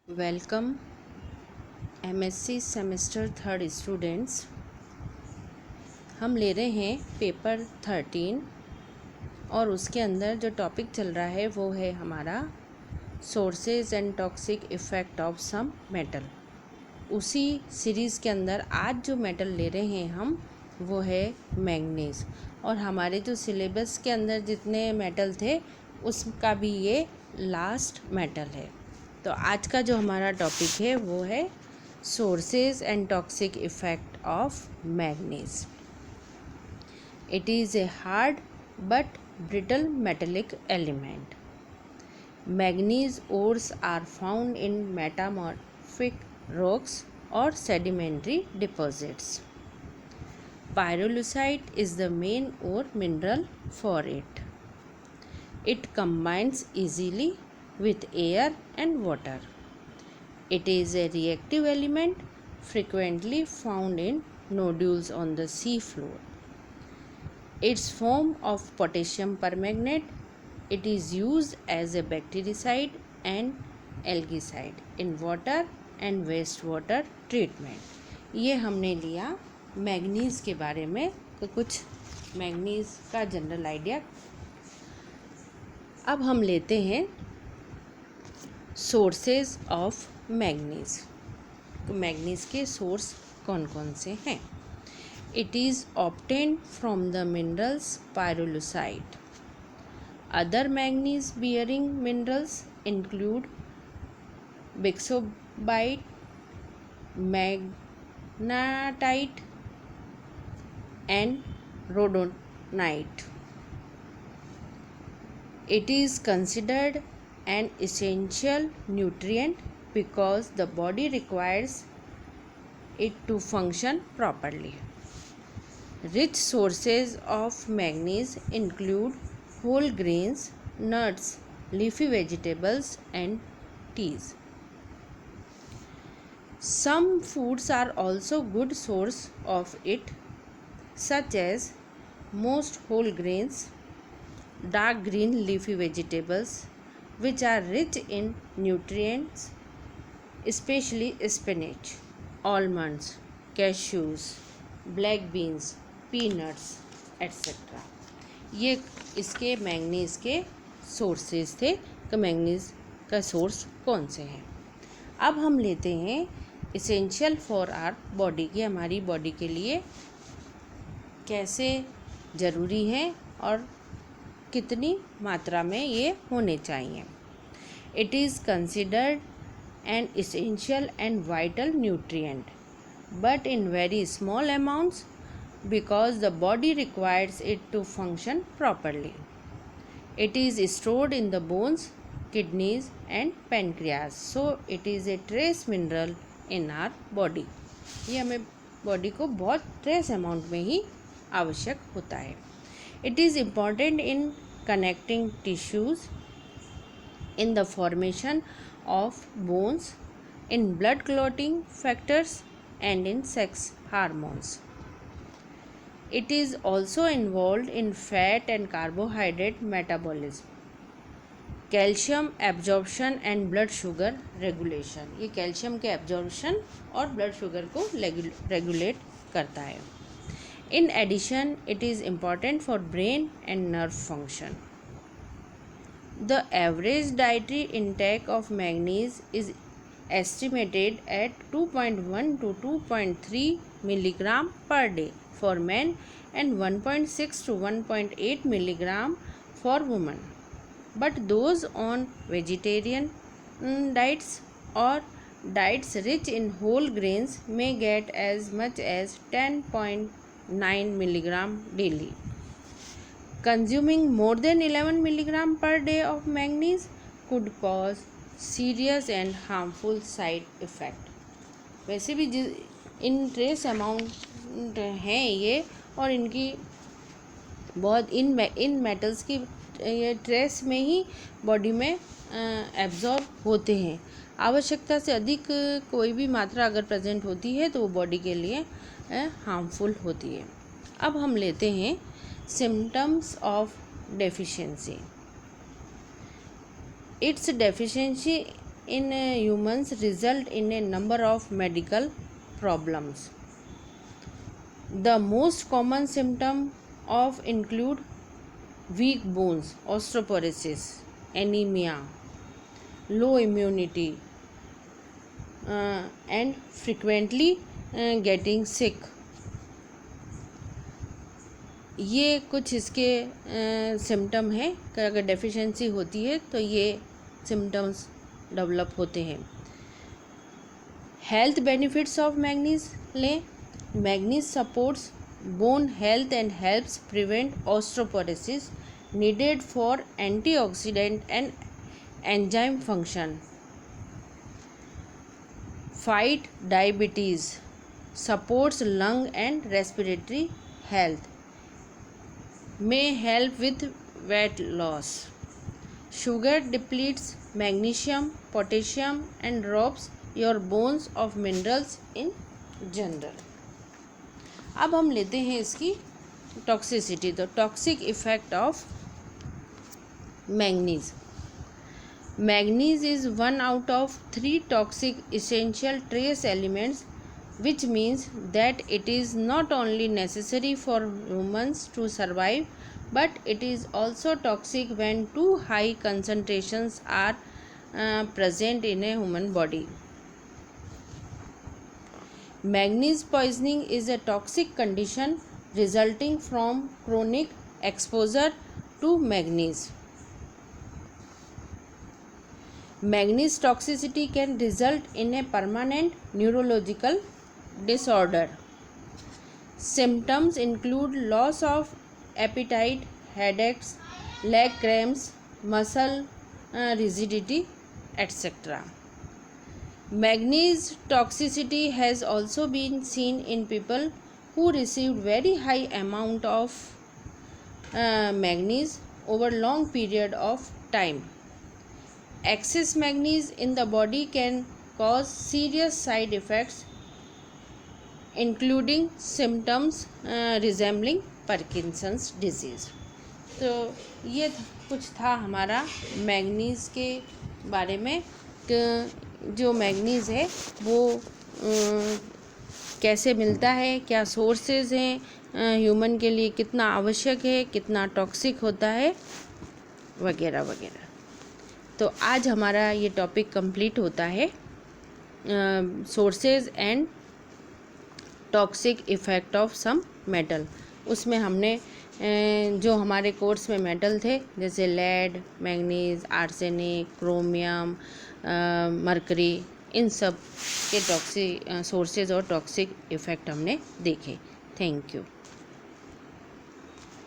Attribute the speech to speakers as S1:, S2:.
S1: Welcome MSc semester third students. हम ले रहे हैं पेपर 13 और उसके अंदर जो टॉपिक चल रहा है वो है हमारा sources and toxic effect of some metal. उसी सीरीज़ के अंदर आज जो मेटल ले रहे हैं हम वो है मैंगनीज। और हमारे जो सिलेबस के अंदर जितने मेटल थे उसका भी ये लास्ट मेटल है। तो आज का जो हमारा टॉपिक है वो है sources and toxic effect of manganese. It is a hard but brittle metallic element. Manganese ores are found in metamorphic rocks or sedimentary deposits. Pyrolusite is the main ore mineral for it. It combines easily with air and water. It is a reactive element frequently found in nodules on the sea floor. Its form of potassium permanganate, it is used as a bactericide and algicide in water and wastewater treatment. ये हमने लिया manganese के बारे में, तो कुछ manganese का general idea. अब हम लेते हैं सोर्सेज ऑफ मैंगनीज। तो मैंगनीज के सोर्स कौन कौन से हैं? It is obtained from the minerals pyrolusite. Other manganese bearing minerals include bixobite, magnetite and rhodonite. It is considered an essential nutrient because the body requires it to function properly. Rich sources of manganese include whole grains, nuts, leafy vegetables, and teas. Some foods are also good source of it, such as most whole grains, dark green leafy vegetables, which are rich in nutrients, especially spinach, almonds, cashews, black beans, peanuts etcetera. ये इसके manganese के sources थे। तो manganese का source कौन से हैं? अब हम लेते हैं इसेंशियल फॉर आवर बॉडी की, हमारी बॉडी के लिए कैसे ज़रूरी है और कितनी मात्रा में ये होने चाहिए। It is considered an essential and vital nutrient but in very small amounts because the body requires it to function properly. It is stored in the bones, kidneys and pancreas. So it is a trace mineral in our body. ये हमें body को बहुत trace amount में ही आवश्यक होता है। It is important in connecting tissues, in the formation of bones, in blood clotting factors and in sex hormones. It is also involved in fat and carbohydrate metabolism, calcium absorption and blood sugar regulation. ये calcium के absorption और blood sugar को regulate करता है। In addition, it is important for brain and nerve function. The average dietary intake of manganese is estimated at 2.1 to 2.3 milligram per day for men and 1.6 to 1.8 milligram for women. But those on vegetarian diets or diets rich in whole grains may get as much as 10.9 milligram daily. Consuming more than 11 milligram per day of manganese could cause serious and harmful side effect. वैसे भी इन trace amount हैं ये, और इनकी बहुत इन metals की ये trace में ही बॉडी में एब्जॉर्ब होते हैं। आवश्यकता से अधिक कोई भी मात्रा अगर प्रेजेंट होती है तो वो बॉडी के लिए हार्मफुल होती है। अब हम लेते हैं symptoms of deficiency. Its deficiency in humans result in a number of medical problems. The most common symptom of include weak bones, osteoporosis, anemia, low immunity, and frequently getting sick. ये कुछ इसके symptom हैं कि अगर deficiency होती है तो ये सिम्टम्स डेवलप होते हैं. हेल्थ बेनिफिट्स ऑफ मैग्नीज लें. Manganese supports bone health and helps prevent osteoporosis needed for antioxidant and enzyme function. Fight diabetes, supports lung and respiratory health, may help with weight loss. Sugar depletes magnesium, potassium and robs your bones of minerals in general. अब हम लेते हैं इसकी toxicity. तो toxic effect of manganese. Manganese is one out of 3 toxic essential trace elements, which means that it is not only necessary for humans to survive, but it is also toxic when too high concentrations are present in a human body. Manganese poisoning is a toxic condition resulting from chronic exposure to manganese. Manganese toxicity can result in a permanent neurological disorder. Symptoms include loss of appetite, headaches, leg cramps, muscle rigidity, etc. Manganese toxicity has also been seen in people who received very high amount of manganese over long period of time. Excess manganese in the body can cause serious side effects, including symptoms resembling Parkinson's disease. तो ये कुछ था हमारा manganese के बारे में कि जो मैग्नीज़ है वो कैसे मिलता है, क्या सोर्सेज हैं, ह्यूमन के लिए कितना आवश्यक है, कितना टॉक्सिक होता है, वगैरह वगैरह. तो आज हमारा ये टॉपिक कंप्लीट होता है sources and toxic effect of some metal. उसमें हमने जो हमारे कोर्स में मेटल थे जैसे lead, manganese, arsenic, chromium, mercury, इन सब के टॉक्सिक सोर्सेज और टॉक्सिक इफ़ेक्ट हमने देखे. Thank you.